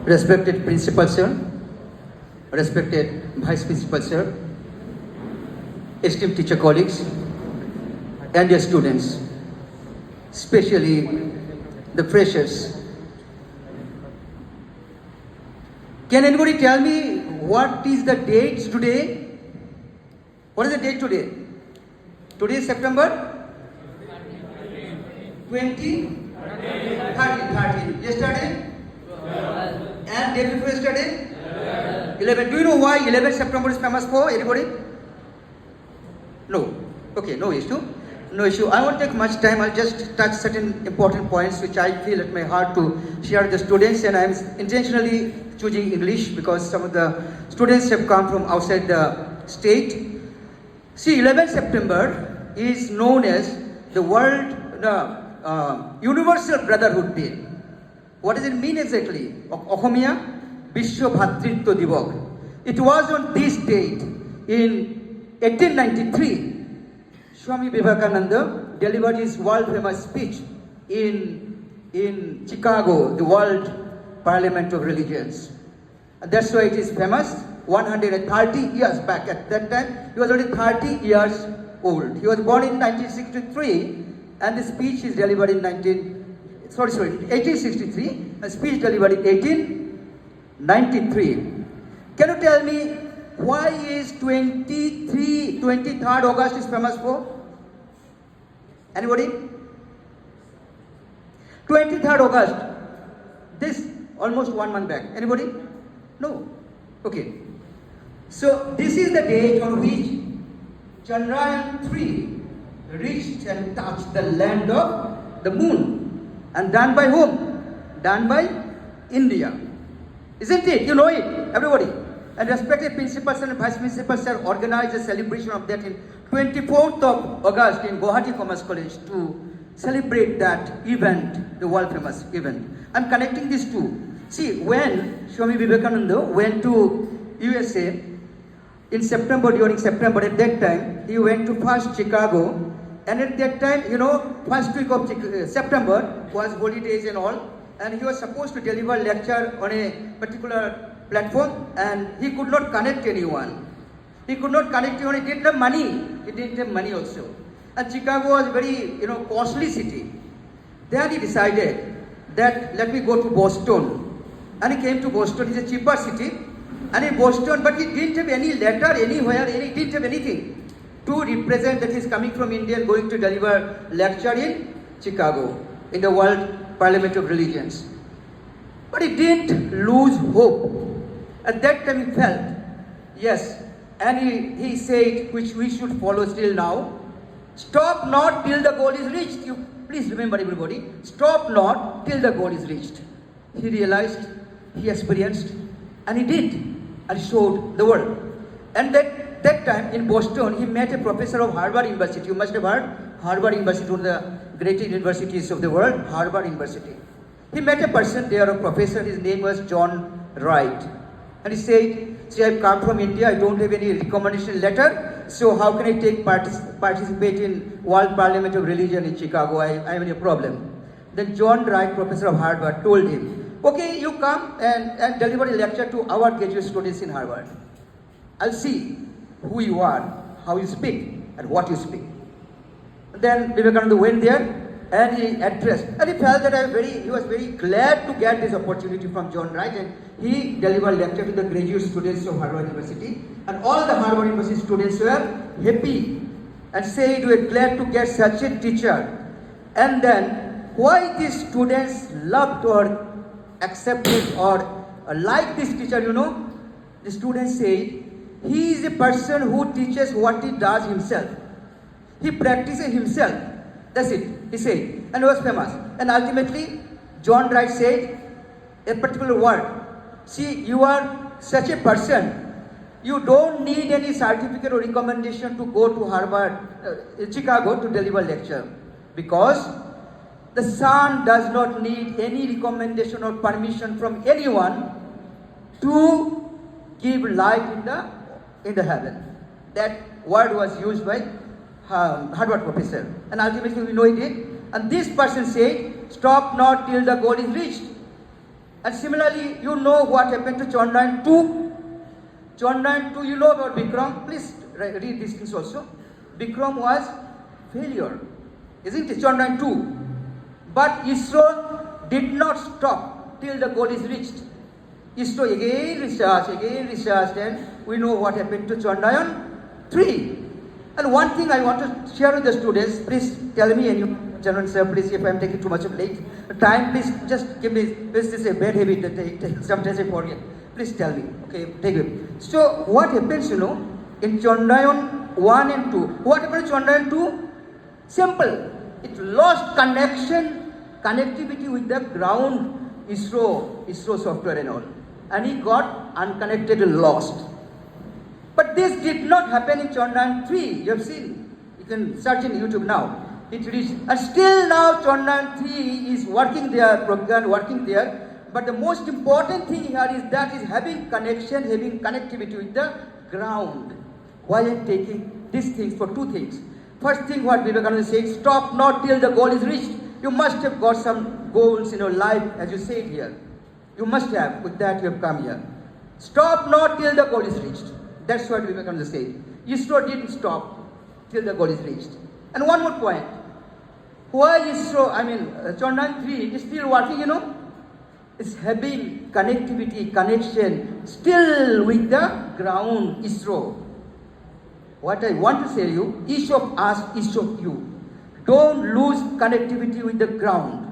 Respected Principal Sir, respected Vice Principal Sir, esteemed teacher colleagues, and dear students, especially the freshers. Can anybody tell me what is the date today? What is the date today? Today is September 20? 13. Yesterday? And day before yesterday? 11. Do you know why 11 September is famous for? Anybody? No. Okay, no issue. No issue. I won't take much time. I'll just touch certain important points which I feel at my heart to share with the students, and I'm intentionally choosing English because some of the students have come from outside the state. See, 11 September is known as the Universal Brotherhood Day. What does it mean exactly? Okhomia Bishwa Bhatritwa Divok. It was on this date in 1893, Swami Vivekananda delivered his world famous speech in Chicago, the World Parliament of Religions. And that's why it is famous. 130 years back at that time, he was only 30 years old. He was born in 1963, and the speech is delivered in 1863, a speech delivered in 1893. Can you tell me why is 23rd August is famous for? Anybody? 23rd August. This almost 1 month back. Anybody? No. Okay. So this is the date on which Chandrayaan-3 reached and touched the land of the moon. And done by whom? Done by India. Isn't it? You know it, everybody. And respected principals and vice principals have organized a celebration of that in 24th of August in Gauhati Commerce College to celebrate that event, the world famous event. I'm connecting these two. See, when Swami Vivekananda went to USA in September, during September, at that time, he went to first Chicago, and at that time, first week of September was holidays and all, and he was supposed to deliver lecture on a particular platform, and he could not connect anyone. He could not connect anyone. He didn't have money. He didn't have money also. And Chicago was a very, costly city. Then he decided that let me go to Boston. And he came to Boston. It's a cheaper city. And in Boston, but he didn't have any letter anywhere. He didn't have anything to represent that he's coming from India and going to deliver lecture in Chicago, in the World Parliament of Religions. But he didn't lose hope. At that time he felt, yes, and he said, which we should follow still now, stop not till the goal is reached. You please remember, everybody, stop not till the goal is reached. He realized, he experienced, and he did, and showed the world. And that time in Boston, he met a professor of Harvard University. You must have heard Harvard University, one of the greatest universities of the world, Harvard University. He met a person there, a professor, his name was John Wright. And he said, see, I've come from India, I don't have any recommendation letter, so how can I participate in World Parliament of Religion in Chicago? I am in a problem. Then John Wright, professor of Harvard, told him, okay, you come and deliver a lecture to our graduate students in Harvard. I'll see who you are, how you speak, and what you speak. And then Vivekananda went there, and he addressed, and he felt that he was very glad to get this opportunity from John Wright, and he delivered lecture to the graduate students of Harvard University, and all the Harvard University students were happy and said, we are glad to get such a teacher. And then why these students loved or accepted or liked this teacher, the students said, he is a person who teaches what he does himself. He practices himself. That's it, he said, and he was famous. And ultimately, John Wright said a particular word. See, you are such a person, you don't need any certificate or recommendation to go to Harvard, Chicago to deliver lecture. Because the sun does not need any recommendation or permission from anyone to give light in the heaven. That word was used by Harvard professor, and ultimately we know he did. And this person said, stop not till the goal is reached. And similarly, you know what happened to Chandrayaan 2. Chandrayaan 2, you know about Vikram. Please read these things also. Vikram was failure, isn't it? Chandrayaan 2. But ISRO did not stop till the goal is reached. ISRO again researched, and we know what happened to Chandrayaan 3. And one thing I want to share with the students, please tell me, and you gentlemen, sir, please, if I'm taking too much of late time, please just give me, this is a bad habit that sometimes I forget. Please tell me, okay, take it. So what happens, in Chandrayaan 1 and 2, what happened to Chandrayaan 2? Simple, it lost connectivity with the ground, ISRO software and all. And he got unconnected and lost. But this did not happen in Chandrayaan 3. You have seen. You can search in YouTube now. It reached, and still now Chandrayaan 3 is working there, program working there. But the most important thing here is that is having connection, having connectivity with the ground. Why I am taking these things for two things. First thing what Vivekananda said, stop not till the goal is reached. You must have got some goals in your life, as you said here. You must have, with that you have come here. Stop not till the goal is reached. That's what Vivekananda said. ISRO didn't stop till the goal is reached. And one more point. Why ISRO, Chandrayaan 3 is still working, It's having connectivity, connection, still with the ground, ISRO. What I want to tell you, each of us, each of you, don't lose connectivity with the ground.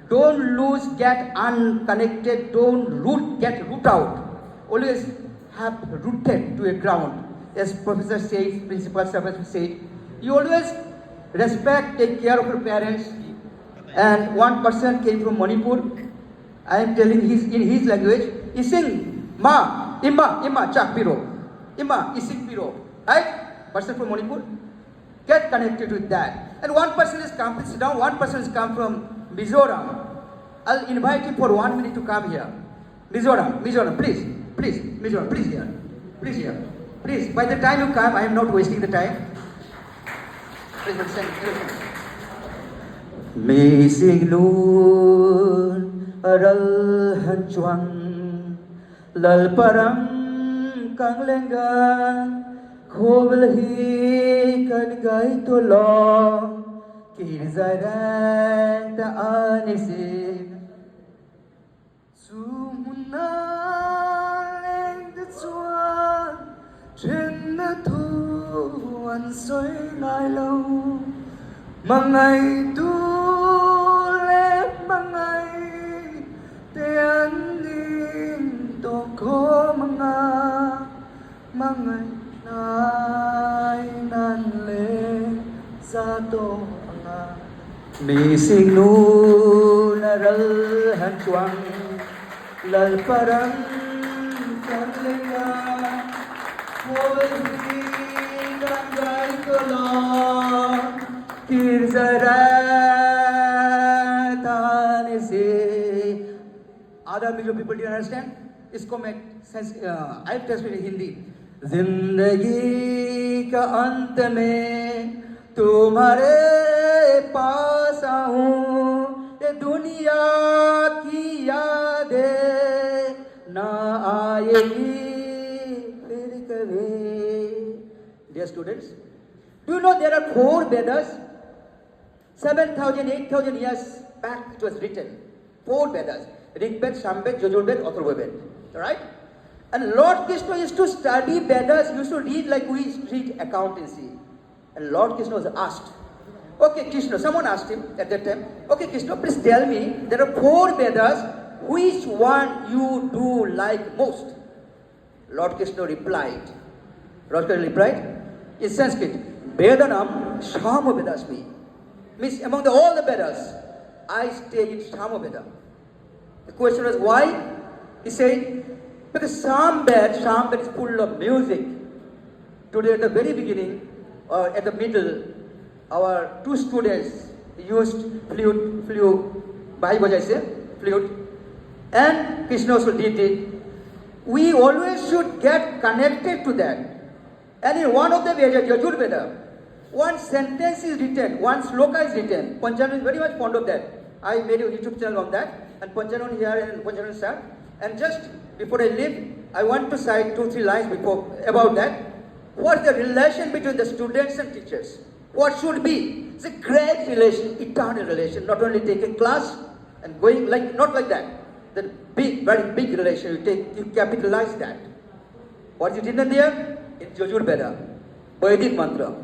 Don't get unconnected, get root out. Always have rooted to a ground. As Professor says, Principal Sabbath said, you always respect, take care of your parents. And one person came from Manipur. I am telling in his language, he sing, Ma, Ima, Chak Piro. Ima, Isik Piro. Right? Person from Manipur. Get connected with that. And one person has come, sit down, one person has come from Mizoram. I'll invite him for 1 minute to come here. Mizoram, please, Mizoram, please here. Please, by the time you come, I am not wasting the time. Please, Mi sing noon aral hanchuang lal param kang lenga khobel hi kan gai to lo kirzaran ta anisi sumuna leng de chuan trên na thu an soi lai lâu mà ngày tu lép mà ngày tiền đi tổ khó mà ngày nay nan lê ra tổ nga mi sing nu na ral han chuang lal parang kan lenga hoi kan gai ko lo Other major people didn't understand. इसको मैं I have translated in Hindi. जिंदगी का अंत में तुम्हारे पास आऊं ये दुनिया की यादें ना आएगी फिर कभी. Dear students, do you know there are 4 Vedas? 7,000, 8,000 years back it was written. 4 Vedas. Rig Ved, Samved, Yajurved, Atharvaved. Alright? And Lord Krishna used to study Vedas, used to read like we read accountancy. And Lord Krishna was asked, okay Krishna, someone asked him at that time, okay Krishna, please tell me, there are 4 Vedas, which one you do like most? Lord Krishna replied, in Sanskrit, Vedanam Shama Vedasmi. Means among all the Vedas, I stay in Samaveda. The question was why? He said, because Samved is full of music. Today at the very beginning, or at the middle, our 2 students used flute, and Krishna also did it. We always should get connected to that. And in one of the Vedas, Yajurveda, one sentence is written, one sloka is written. Pancham is very much fond of that. I made a YouTube channel on that. and Panchanan here and Panchanan sir. And just before I leave, I want to cite 2-3 lines about that. What's the relation between the students and teachers? What should be? It's a great relation, eternal relation. Not only taking class and going not like that. The big, very big relation. You capitalize that. What is written there? In Jojur Veda, Vedic mantra.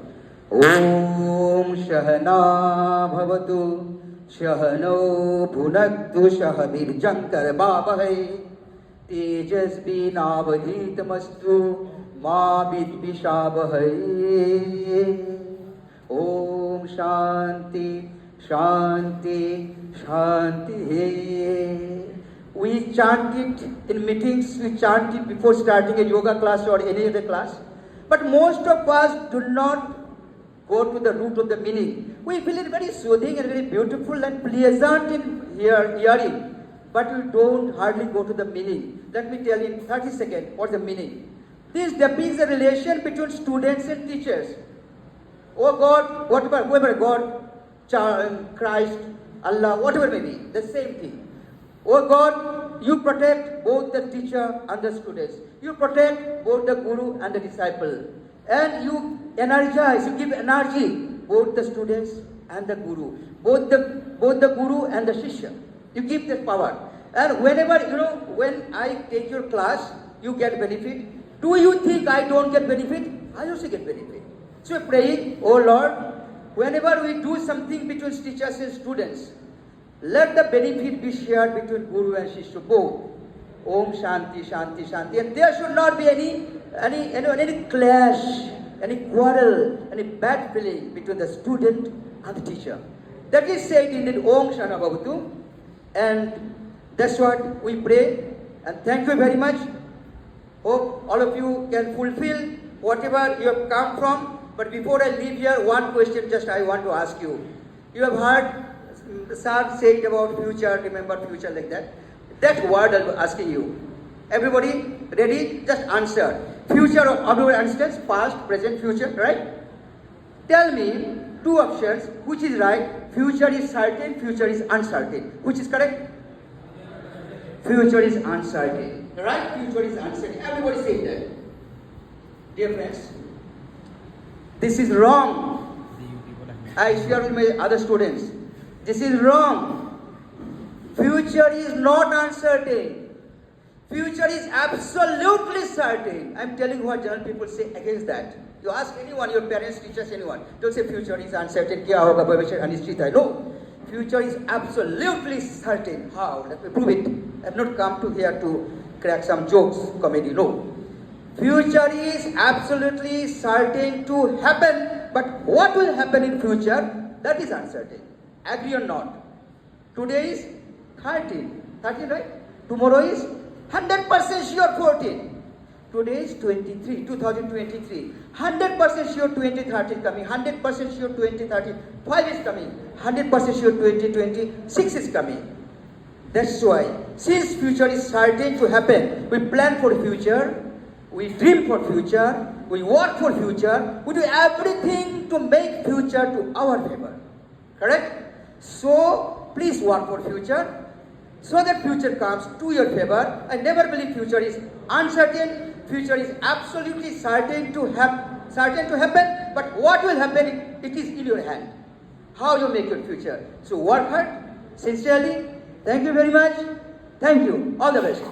Om Shahana Bhavatu Shahano Bhunaktu Shahabir Jankar Babahai Tejasvi Navadhitamastu Ma Vidvishabahai. Om Shanti Shanti Shanti. We chant it in meetings, we chant it before starting a yoga class or any other class. But most of us do not go to the root of the meaning. We feel it very soothing and very beautiful and pleasant in hearing. But we don't hardly go to the meaning. Let me tell you in 30 seconds what's the meaning. This depicts the relation between students and teachers. Oh God, whoever God, Christ, Allah, whatever may be, the same thing. Oh God, you protect both the teacher and the students. You protect both the guru and the disciple. And you energize, you give energy, both the students and the guru. Both the guru and the shishya. You give the power. And whenever, when I take your class, you get benefit. Do you think I don't get benefit? I also get benefit. So praying, oh Lord, whenever we do something between teachers and students, let the benefit be shared between Guru and Shishya both. Om Shanti Shanti Shanti. And there should not be any clash, any quarrel, any bad feeling between the student and the teacher. That is said in the Om Shana Bhavatu. And that's what we pray. And thank you very much. Hope all of you can fulfill whatever you have come from. But before I leave here, one question just I want to ask you. You have heard Sir said about future, remember future like that. That word I'm asking you. Everybody ready? Just answer. Future of our instance, past, present, future, right? Tell me 2 options, which is right? Future is certain, future is uncertain. Which is correct? Future is uncertain. Right? Future is uncertain. Everybody say that. Dear friends, this is wrong. I share with my other students. This is wrong. Future is not uncertain. Future is absolutely certain. I'm telling you what general people say against that. You ask anyone, your parents, teachers, anyone, don't say future is uncertain. Kya hoga bhavishya anisthit hai. No. Future is absolutely certain. How? Let me prove it. I have not come to here to crack some jokes, comedy. No. Future is absolutely certain to happen. But what will happen in future? That is uncertain. Agree or not? Today is 13. 13, right? Tomorrow is 100% sure 14. Today is 23, 2023. 100% sure 2030 coming. 100% sure 2035 is coming. 100% sure 2026 is coming. That's why, since future is certain to happen, we plan for future, we dream for future, we work for future, we do everything to make future to our favor. Correct? So, please work for future, so that future comes to your favor. I never believe future is uncertain. Future is absolutely certain to happen. But what will happen, it is in your hand. How you make your future. So work hard, sincerely. Thank you very much. Thank you. All the best.